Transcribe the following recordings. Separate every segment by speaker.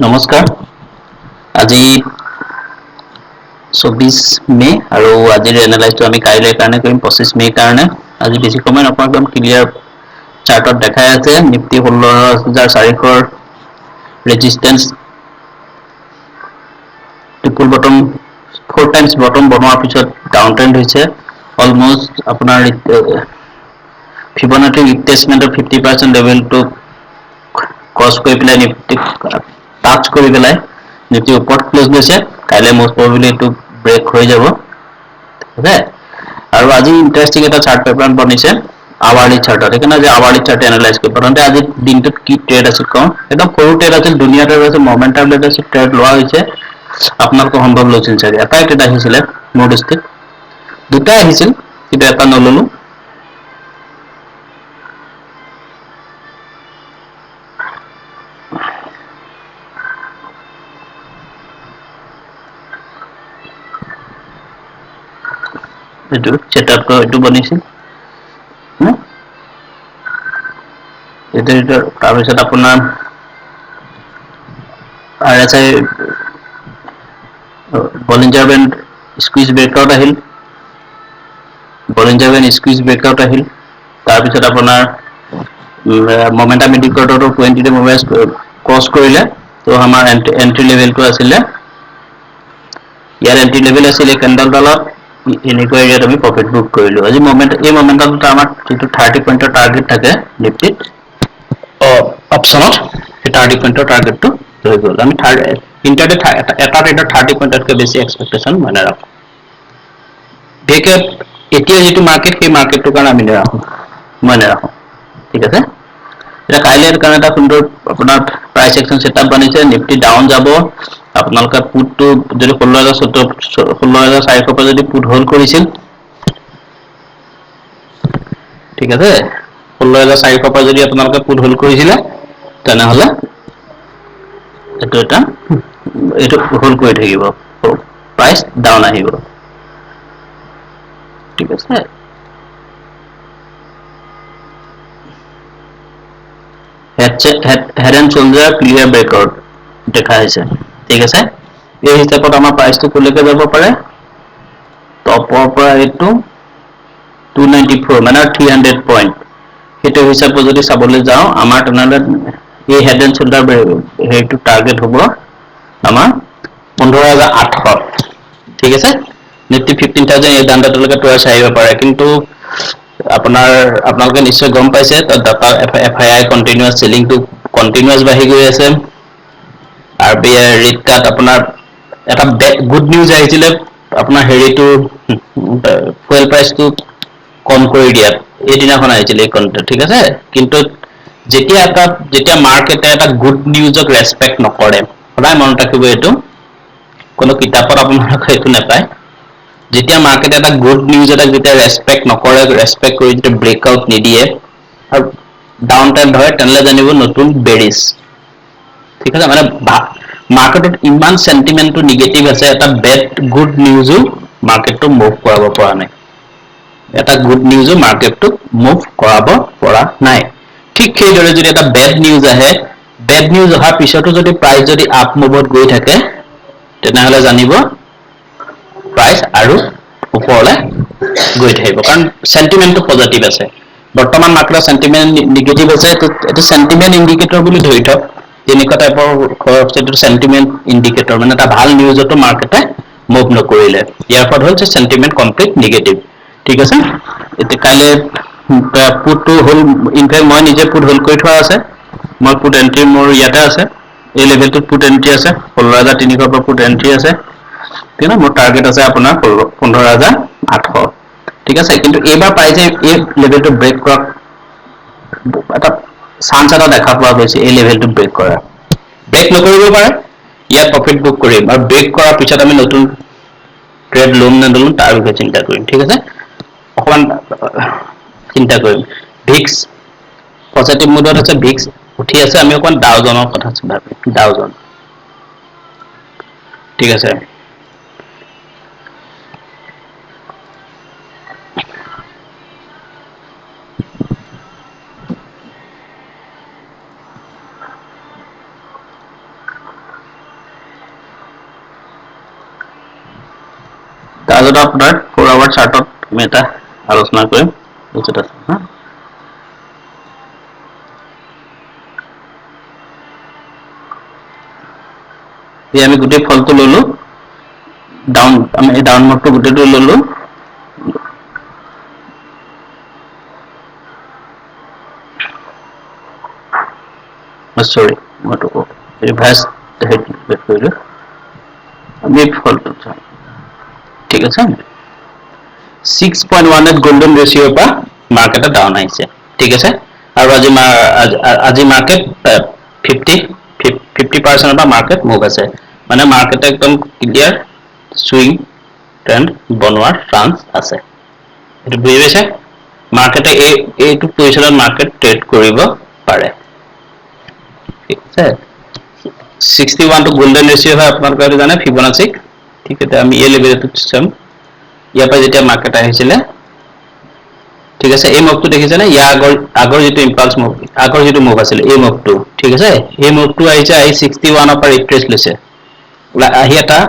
Speaker 1: নমস্কাৰ। আজি 24 মে আৰু আজিৰ এনালাইজটো আমি কাইলৈৰ কাৰণে কৰিম 25 মেৰ কাৰণে। আজি বেছি সময় নকৰোঁ, একদম ক্লিয়াৰ চাৰ্টত দেখাই আছে Nifty 16,400 resistance triple bottom 4 times bottom বনোৱাৰ পিছত ডাউন ট্ৰেণ্ড হৈছে। অলমষ্ট আপোনাৰ ফিবনাকি ৰিট্ৰেচমেণ্টৰ 50% লেভেলটো ক্ৰছ কৰি পেলাই নিফটিক টাচ কৰি পেলাই নিফটি ওপৰত ক্লজ গৈছে। কাইলৈ মষ্ট প্ৰবেবলি এইটো ব্ৰেক হৈ যাব। অকে, আৰু আজি ইণ্টাৰেষ্টিং এটা চাৰ্ট পেটাৰ্ণ বনিছে আৱাৰলি চাৰ্টত। সেইকাৰণে আজি আৱাৰলি চাৰ্ট এনালাইজ কৰিম। প্ৰথমতে আজি দিনটোত কি ট্ৰেড আছিল কওঁ। একদম সৰু ট্ৰেড আছিল, ধুনীয়া ট্ৰেড আছিল, মমেণ্টাম ট্ৰেড আছিল, ট্ৰেড লোৱা হৈছে। আপোনালোকৰ সম্ভৱ লৈছিল চাগে। এটাই ট্ৰেড আহিছিলে মোৰ দৃষ্টিত, দুটাই আহিছিল কিন্তু এটা নললো। এইটো চেটআপ এইটো বনিছিল। এইটো তাৰপিছত আপোনাৰ RSI বলিঞ্জাৰ বেণ্ড স্কুইজ ব্ৰেকআউট আহিল। বলিঞ্জাৰ বেণ্ড স্কুইজ ব্ৰেকআউট আহিল। তাৰপিছত আপোনাৰ মমেণ্টাম ইণ্ডিকেটৰটো 20 ডে মুভমেণ্ট ক্ৰছ কৰিলে। ত' আমাৰ এন্ট্ৰি লেভেলটো আছিলে, ইয়াৰ এন্ট্ৰি লেভেল আছিলে কেণ্ডেলডালত এনেকুৱা এৰিয়াত আমি প্ৰফিট বুক কৰিলোঁ। আজি এই মমেণ্টামটো আমাৰ যিটো 30 পইণ্টৰ টাৰ্গেট থাকে নিফটিত অপশ্যনত, সেই 30 পইণ্টৰ টাৰ্গেটটো হৈ গ'ল। আমি ইণ্টাৰডে এটা ট্ৰেডত 30 পইণ্টতকৈ বেছি এক্সপেক্টেশ্যন মই নাৰাখোঁ। বিশেষকৈ এতিয়া যিটো মাৰ্কেট, সেই মাৰ্কেটটোৰ কাৰণে আমি নাৰাখোঁ, মই নাৰাখোঁ। ঠিক আছে। এতিয়া কাইলৈ কাৰণে এটা সুন্দৰ আপোনাৰ প্ৰাইচ একচন ছেটআপ বনিছে। নিফটি ডাউন যাব। আপোনালোকে পুটটো যদি 16,400 পৰা যদি পুট হল্ড কৰিছিল, ঠিক আছে, 16,400 পৰা যদি আপোনালোকে পুট হল্ড কৰিছিলে, তেনেহলে এইটো হল্ড কৰি থাকিব, প্ৰাইচ ডাউন আহিব। ঠিক আছে। Head and soldier clear breakout দেখা হৈছে। ঠিক আছে। এই হিচাপত আমাৰ প্ৰাইচটো কলৈকে যাব পাৰে, টপৰ পৰা এইটো 294 মানে 300 পইণ্ট। সেইটো হিচাপত যদি চাবলৈ যাওঁ, আমাৰ তেনেহ'লে এই হেড এণ্ড চোল্ডাৰ হেৰিটো টাৰ্গেট হ'ব আমাৰ 15,800। ঠিক আছে। নিফটি 15,800লৈকে টুৱাৰ্চ আহিব পাৰে। কিন্তু আপোনালোকে নিশ্চয় গম পাইছে, ডাটা FII কণ্টিনিউৱাছ চেলিংটো কণ্টিনিউৱাছ বাঢ়ি গৈ আছে। RBI ৰেট কাট আপোনাৰ এটা গুড নিউজ আহিছিলে, আপোনাৰ হেৰিটো ফুৱেল প্ৰাইচটো কম কৰি দিয়াত, এইদিনাখন আহিছিলে এই কণ্টেক্ট। ঠিক আছে। কিন্তু যেতিয়া মাৰ্কেটে এটা গুড নিউজক ৰেচপেক্ট নকৰে, সদায় মনত ৰাখিব এইটো, কোনো কিতাপত আপোনালোকে এইটো নাপায়। যেতিয়া মাৰ্কেট এটা গুড নিউজ এটাক যেতিয়া ৰেচপেক্ট নকৰে, ৰেচপেক্ট কৰি যেতিয়া ব্ৰেকআউট নিদিয়ে আৰু ডাউন ট্ৰেণ্ড হয়, তেনেহ'লে জানিব নতুন বেৰিছ। ঠিক আছে। মানে মাৰ্কেটত ইমান চেণ্টিমেণ্টটো নিগেটিভ আছে, এটা গুড নিউজো মাৰ্কেটটো মুভ কৰাব পৰা নাই। এটা গুড নিউজো মাৰ্কেটটোক মুভ কৰাব পৰা নাই। ঠিক সেইদৰে যদি এটা বেড নিউজ আহে, বেড নিউজ অহাৰ পিছতো যদি প্ৰাইচ যদি আপ মুভত গৈ থাকে, তেনেহ'লে জানিব প্ৰাইচ আৰু ওপৰলৈ গৈ থাকিব। কাৰণ চেণ্টিমেণ্টটো পজিটিভ আছে। বৰ্তমান মাৰ্কেটৰ চেণ্টিমেণ্ট নিগেটিভ আছে, এইটো চেণ্টিমেণ্ট ইণ্ডিকেটৰ বুলি ধৰি থওক। তেনেকুৱা টাইপৰ চেণ্টিমেণ্ট ইণ্ডিকেটৰ, মানে এটা ভাল নিউজতো মাৰ্কেটে মুভ নকৰিলে, ইয়াৰ ফলত হ'ল চেণ্টিমেণ্ট কমপ্লিট নিগেটিভ। ঠিক আছে। এতিয়া কাইলৈ পুটটো হল্ড, ইনফেক্ট মই নিজে পুট হল্ড কৰি থোৱা আছে। মই পুট এণ্ট্ৰি মোৰ ইয়াতে আছে, এই লেভেলটোত পুট এণ্ট্ৰি আছে, 16,300 পৰা পুট এণ্ট্ৰি আছে। ঠিক আছে। মোৰ টাৰ্গেট আছে আপোনাৰ 15,800। ঠিক আছে। কিন্তু এইবাৰ প্ৰাইজে এই লেভেলটো ব্ৰেক কৰাত এটা চান্স এটা দেখা পোৱা গৈছে, এই লেভেলটো ব্ৰেক কৰা। ব্ৰেক নকৰিব পাৰে, ইয়াত প্ৰফিট বুক কৰিম, আৰু ব্ৰেক কৰাৰ পিছত আমি নতুন ট্ৰেড ল'ম নে নল'ম তাৰ বিষয়ে চিন্তা কৰিম। ঠিক আছে। অকমান চিন্তা কৰিম। ভিক্স পজিটিভ মুডত আছে, ভিক্স উঠি আছে। আমি অকমান ডাওজনৰ কথা ভাবিম, ডাওজন। ঠিক আছে। আপোনাৰ 4 আৱাৰ চাৰ্টত আমি এটা আলোচনা কৰিম বুজিত আছে হা এই আমি গোটেই ফলটো ললো ডাউন আমি ডাউন মোডটো গোটেইটো ললো সৰি মইটো ৰিভাৰ্স কৰিলো আমি ফলটো চাম ঠিক আছে 6.18 গোল্ডেন ৰেশিওৰ পৰা মাৰ্কেটে ডাউন আহিছে ঠিক আছে আৰু আজি মাৰ্কেট 50% পৰা মাৰ্কেট মুভ আছে মানে মাৰ্কেটে একদম ক্লিয়াৰ সুইং ট্ৰেন্ড বনোৱাৰ চান্স আছে এটো বুজি পাইছে মাৰ্কেটে এইটো পজিশনত মাৰ্কেট ট্ৰেড কৰিব পাৰে ঠিক আছে 61 টো গোল্ডেন ৰেশিও হয় আপোনালোকে জানে ফিবোনাচি ঠিক আছে আমি এই লেভেলটো চাম ইয়াৰ পৰা যেতিয়া মাৰ্কেট আহিছিলে ঠিক আছে এই মুভটো দেখিছেনে ইয়াৰ আগৰ যেটো ইম্পালস মুভ আগৰ যেটো মুভ আছিল এই মুভটো ঠিক আছে এই মুভটো আহিছে আই 61 পৰা ৰিট্ৰেস লৈছে আহি এটা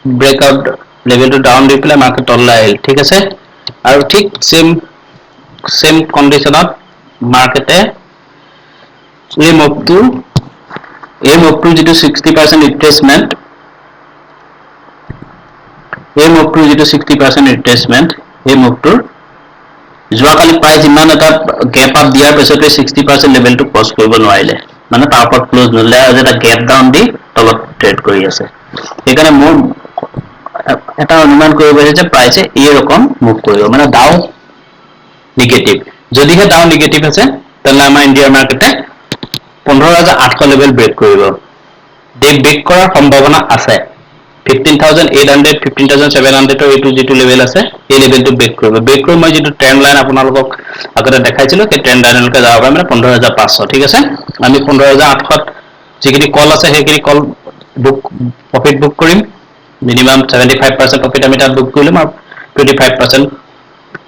Speaker 1: ব্ৰেকআউট লেভেলটো ডাউন দি পেলাই মাৰ্কেট তললৈ আহিল ঠিক আছে আৰু ঠিক সেম কন্ডিশনত মাৰ্কেটে এই মুভটো যেটো 60% ৰিট্ৰেসমেন্ট এই মুভটোৰ যেটো 60% ৰিট্ৰেসমেন্ট এই মুভটোৰ যোৱাকালি প্ৰাইস ইমান এটা গ্যাপ আপ দিয়াৰ পিছতে 60% লেভেলটো ক্ৰছ কৰিব নোৱাৰিলে মানে তাৰ ওপৰত ক্লোজ নলে আৰু এটা গ্যাপ ডাউন দি তলত ট্ৰেড কৰি আছে সেইকাৰণে মোৰ এটা অনুমান কৰিব পাৰে যে প্ৰাইসে এই ৰকম মুভ কৰিব মানে ডাউন নেগেটিভ যদিহে ডাউন নেগেটিভ আছে তেনে আমাৰ ইণ্ডিয়াৰ মাৰ্কেটে 15800 লেভেল ব্ৰেক কৰিব ব্ৰেক কৰাৰ সম্ভাৱনা আছে 15800 15700 এইটো যেটো লেভেল আছে এই লেভেলটো ব্ৰেক কৰিব মই যেটো ট্ৰেন্ড লাইন আপোনালোকক আগতে দেখাইছিলো সেই ট্ৰেন্ড লাইনলৈকে যাব পাৰে মানে 15500 ঠিক আছে আমি 15800 যিখিনি কল আছে সেইখিনি কল বুক প্ৰফিট বুক কৰিম মিনিমাম 75% প্ৰফিট আমি তাত বুক কৰিম আৰু 25%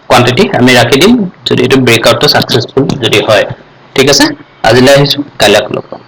Speaker 1: কোয়ান্টিটি আমি ৰাখি দিম যদি এটো ব্ৰেকআউটটো সাকসেসফুল যদি হয় ঠিক আছে আজিলৈ আহিছো কাইলৈ লগ পাম